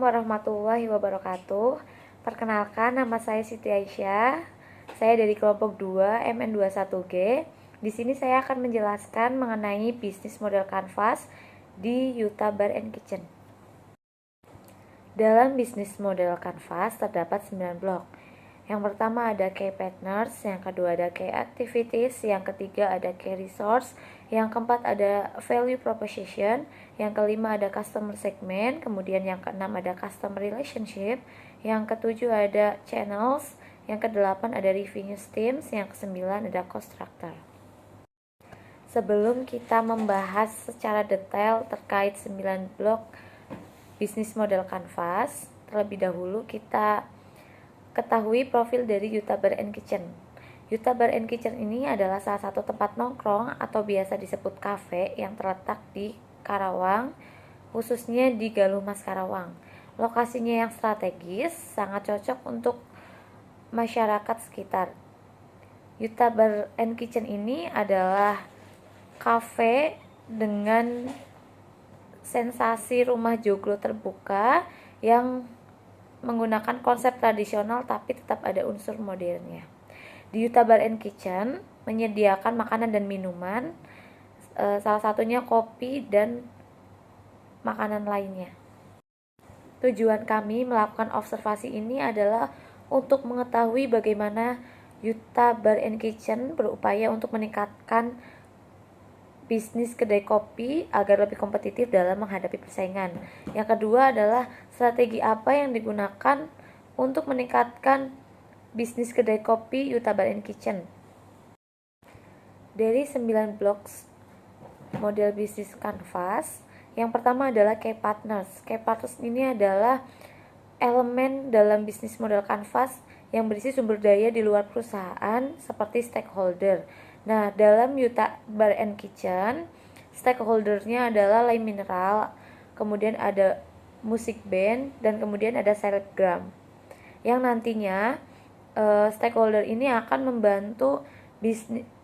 warahmatullahi wabarakatuh. Perkenalkan, nama saya Siti Aisyah. Saya dari kelompok 2 MN21G. Di sini saya akan menjelaskan mengenai bisnis model kanvas di Yuta Bar and Kitchen. Dalam bisnis model kanvas terdapat 9 blok. Yang pertama ada key partners, yang kedua ada key activities, yang ketiga ada key resource, yang keempat ada value proposition, yang kelima ada customer segment, kemudian yang keenam ada customer relationship, yang ketujuh ada channels, yang kedelapan ada revenue streams, yang kesembilan ada cost structure. Sebelum kita membahas secara detail terkait 9 blok bisnis model kanvas, terlebih dahulu kita ketahui profil dari Yuta Bar and Kitchen. Yuta Bar and Kitchen ini adalah salah satu tempat nongkrong atau biasa disebut kafe yang terletak di Karawang, khususnya di Galuh Mas Karawang. Lokasinya yang strategis, sangat cocok untuk masyarakat sekitar. Yuta Bar and Kitchen ini adalah kafe dengan sensasi rumah joglo terbuka yang menggunakan konsep tradisional tapi tetap ada unsur modernnya. Di Yuta Bar and Kitchen menyediakan makanan dan minuman, salah satunya kopi dan makanan lainnya. Tujuan kami melakukan observasi ini adalah untuk mengetahui bagaimana Yuta Bar and Kitchen berupaya untuk meningkatkan bisnis kedai kopi agar lebih kompetitif dalam menghadapi persaingan. Yang kedua adalah strategi apa yang digunakan untuk meningkatkan bisnis kedai kopi Yuta Bar and Kitchen. Dari 9 blok model bisnis kanvas, yang pertama adalah key partners. Key partners ini adalah elemen dalam bisnis model kanvas yang berisi sumber daya di luar perusahaan seperti stakeholder. Nah, dalam Yuta Bar and Kitchen, stakeholdernya adalah Lime Mineral, kemudian ada musik band, dan kemudian ada selebgram. Yang nantinya stakeholder ini akan membantu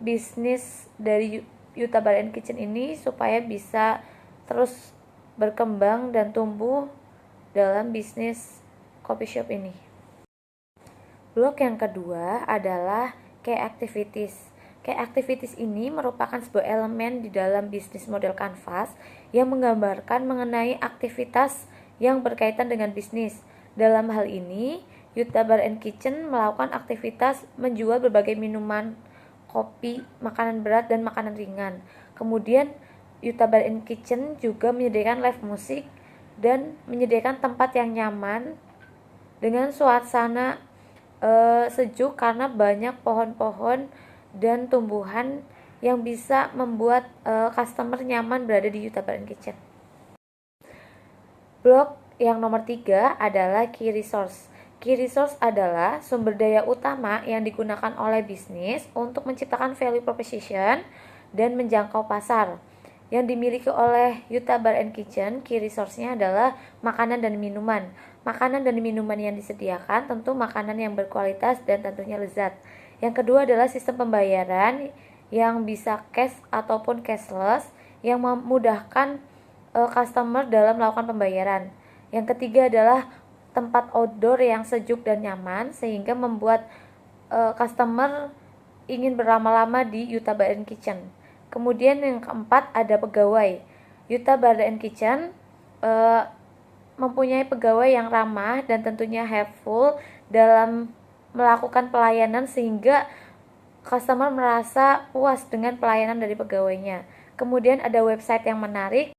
bisnis dari Yuta Bar and Kitchen ini supaya bisa terus berkembang dan tumbuh dalam bisnis coffee shop ini. Blok yang kedua adalah key activities. Key activities ini merupakan sebuah elemen di dalam bisnis model kanvas yang menggambarkan mengenai aktivitas yang berkaitan dengan bisnis. Dalam hal ini, Yuta Bar and Kitchen melakukan aktivitas menjual berbagai minuman, kopi, makanan berat, dan makanan ringan. Kemudian, Yuta Bar and Kitchen juga menyediakan live musik dan menyediakan tempat yang nyaman dengan suasana sejuk karena banyak pohon-pohon dan tumbuhan yang bisa membuat customer nyaman berada di Yuta Bar and Kitchen. Blok yang nomor 3 adalah key resource. Key resource adalah sumber daya utama yang digunakan oleh bisnis untuk menciptakan value proposition dan menjangkau pasar. Yang dimiliki oleh Yuta Bar and Kitchen, key resource-nya adalah makanan dan minuman. Makanan dan minuman yang disediakan tentu makanan yang berkualitas dan tentunya lezat. Yang kedua adalah sistem pembayaran yang bisa cash ataupun cashless yang memudahkan customer dalam melakukan pembayaran. Yang ketiga adalah tempat outdoor yang sejuk dan nyaman sehingga membuat customer ingin berlama-lama di Yuta Bar and Kitchen. Kemudian yang keempat ada pegawai. Yuta Bar and Kitchen mempunyai pegawai yang ramah dan tentunya helpful dalam melakukan pelayanan sehingga customer merasa puas dengan pelayanan dari pegawainya. Kemudian ada website yang menarik.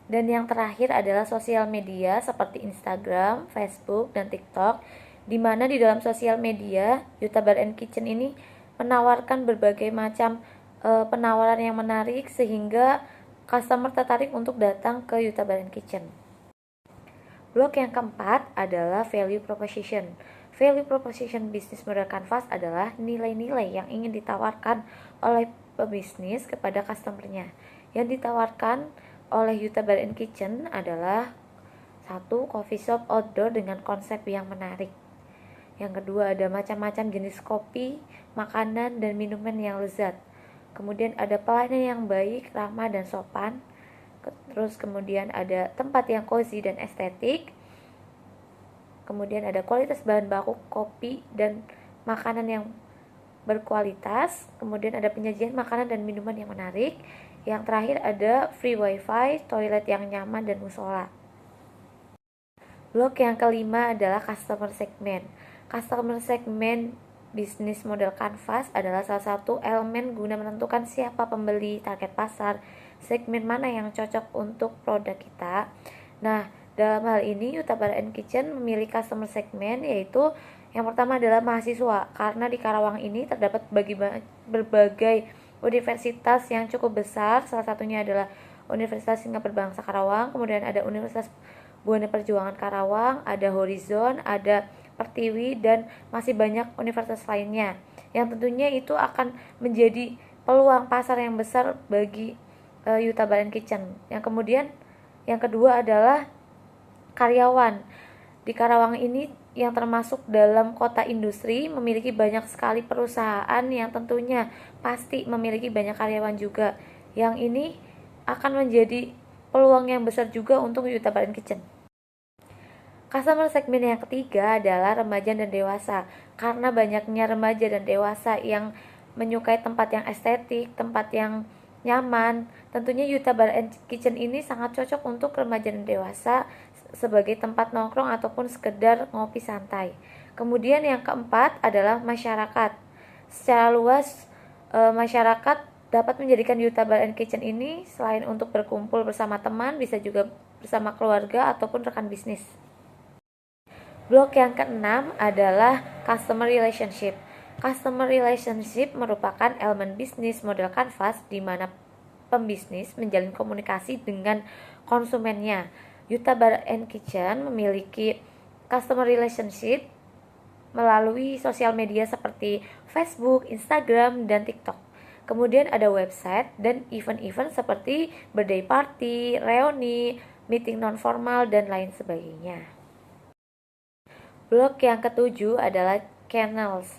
Dan yang terakhir adalah sosial media seperti Instagram, Facebook, dan TikTok, di mana di dalam sosial media Yuta Bar and Kitchen ini menawarkan berbagai macam penawaran yang menarik sehingga customer tertarik untuk datang ke Yuta Bar and Kitchen. Blok yang keempat adalah value proposition. Value proposition bisnis model kanvas adalah nilai-nilai yang ingin ditawarkan oleh pebisnis kepada customernya. Yang ditawarkan oleh Yuta Bar and Kitchen adalah 1. Coffee shop outdoor dengan konsep yang menarik. Yang kedua ada macam-macam jenis kopi, makanan, dan minuman yang lezat. Kemudian ada pelayanan yang baik, ramah, dan sopan. terus kemudian ada tempat yang cozy dan estetik, kemudian ada kualitas bahan baku kopi dan makanan yang berkualitas, kemudian ada penyajian makanan dan minuman yang menarik, yang terakhir ada free wifi, toilet yang nyaman, dan musola. Blok yang kelima adalah customer segment. Customer segment bisnis model Canvas adalah salah satu elemen guna menentukan siapa pembeli, target pasar, segmen mana yang cocok untuk produk kita. Nah, dalam hal ini Yuta Bar & Kitchen memilih customer segment, yaitu yang pertama adalah mahasiswa, karena di Karawang ini terdapat berbagai universitas yang cukup besar. Salah satunya adalah Universitas Singapura Bangsa Karawang, kemudian ada Universitas Buana Perjuangan Karawang, ada Horizon, ada Pertiwi, dan masih banyak universitas lainnya, yang tentunya itu akan menjadi peluang pasar yang besar bagi Yuta Bar & Kitchen. Yang kedua adalah karyawan. Di Karawang ini yang termasuk dalam kota industri, memiliki banyak sekali perusahaan yang tentunya pasti memiliki banyak karyawan juga. Yang ini akan menjadi peluang yang besar juga untuk Yuta Bar & Kitchen. Customer segmen yang ketiga adalah remaja dan dewasa. Karena banyaknya remaja dan dewasa yang menyukai tempat yang estetik, tempat yang nyaman, tentunya Yuta Bar & Kitchen ini sangat cocok untuk remaja dan dewasa sebagai tempat nongkrong ataupun sekedar ngopi santai. Kemudian yang keempat adalah masyarakat. Secara luas, masyarakat dapat menjadikan Yuta Bar & Kitchen ini selain untuk berkumpul bersama teman, bisa juga bersama keluarga ataupun rekan bisnis. Blok yang keenam adalah customer relationship. Customer relationship merupakan elemen bisnis model Canvas di mana pembisnis menjalin komunikasi dengan konsumennya. Yuta Bar & Kitchen memiliki customer relationship melalui sosial media seperti Facebook, Instagram, dan TikTok. Kemudian ada website dan event-event seperti birthday party, reuni, meeting non-formal, dan lain sebagainya. Blok yang ketujuh adalah channels.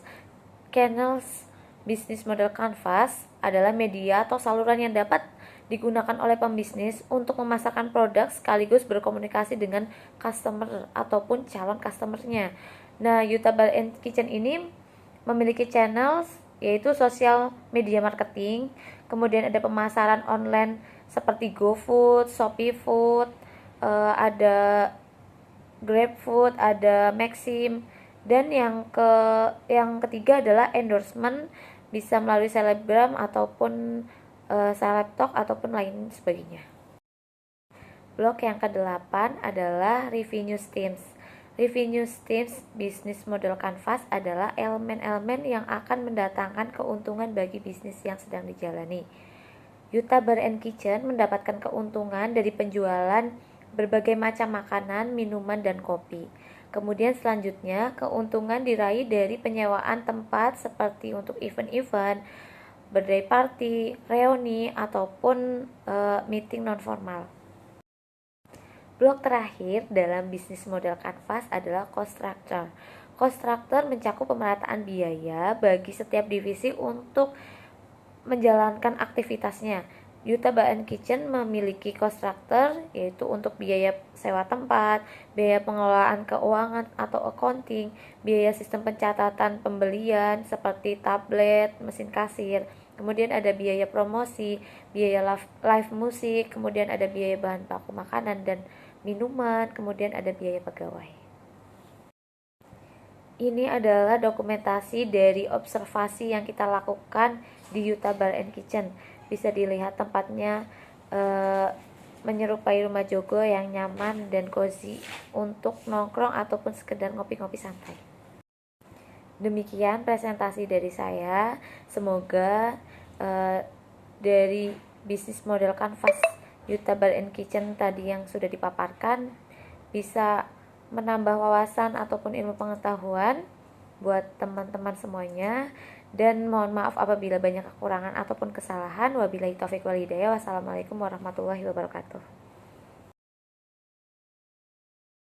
Channels bisnis model Canvas adalah media atau saluran yang dapat digunakan oleh pembisnis untuk memasarkan produk sekaligus berkomunikasi dengan customer ataupun calon customernya. Nah, Yuta Bar & Kitchen ini memiliki channels, yaitu sosial media marketing, kemudian ada pemasaran online seperti GoFood, Shopee Food, ada GrabFood, ada Maxim, dan yang ketiga adalah endorsement, bisa melalui selebgram ataupun selebtalk ataupun lain sebagainya. Blok yang ke-8 adalah revenue streams. Revenue streams bisnis model Canvas adalah elemen-elemen yang akan mendatangkan keuntungan bagi bisnis yang sedang dijalani. Yuta Bar & Kitchen mendapatkan keuntungan dari penjualan berbagai macam makanan, minuman, dan kopi. Kemudian selanjutnya, keuntungan diraih dari penyewaan tempat seperti untuk event-event, birthday party, reuni, ataupun meeting non-formal. Blok terakhir dalam bisnis model Canvas adalah cost structure. Cost structure mencakup pemerataan biaya bagi setiap divisi untuk menjalankan aktivitasnya. Yuta Bar & Kitchen memiliki cost structure, yaitu untuk biaya sewa tempat, biaya pengelolaan keuangan atau accounting, biaya sistem pencatatan pembelian seperti tablet, mesin kasir, kemudian ada biaya promosi, biaya live musik, kemudian ada biaya bahan baku makanan dan minuman, kemudian ada biaya pegawai. Ini adalah dokumentasi dari observasi yang kita lakukan di Yuta Bar & Kitchen. Bisa dilihat tempatnya menyerupai rumah jogo yang nyaman dan cozy untuk nongkrong ataupun sekedar ngopi-ngopi santai. Demikian presentasi dari saya. Semoga dari bisnis model Canvas Yuta Bar & Kitchen tadi yang sudah dipaparkan bisa menambah wawasan ataupun ilmu pengetahuan buat teman-teman semuanya. Dan mohon maaf apabila banyak kekurangan ataupun kesalahan. Wabillahi taufiq wal hidayah. Wassalamualaikum warahmatullahi wabarakatuh.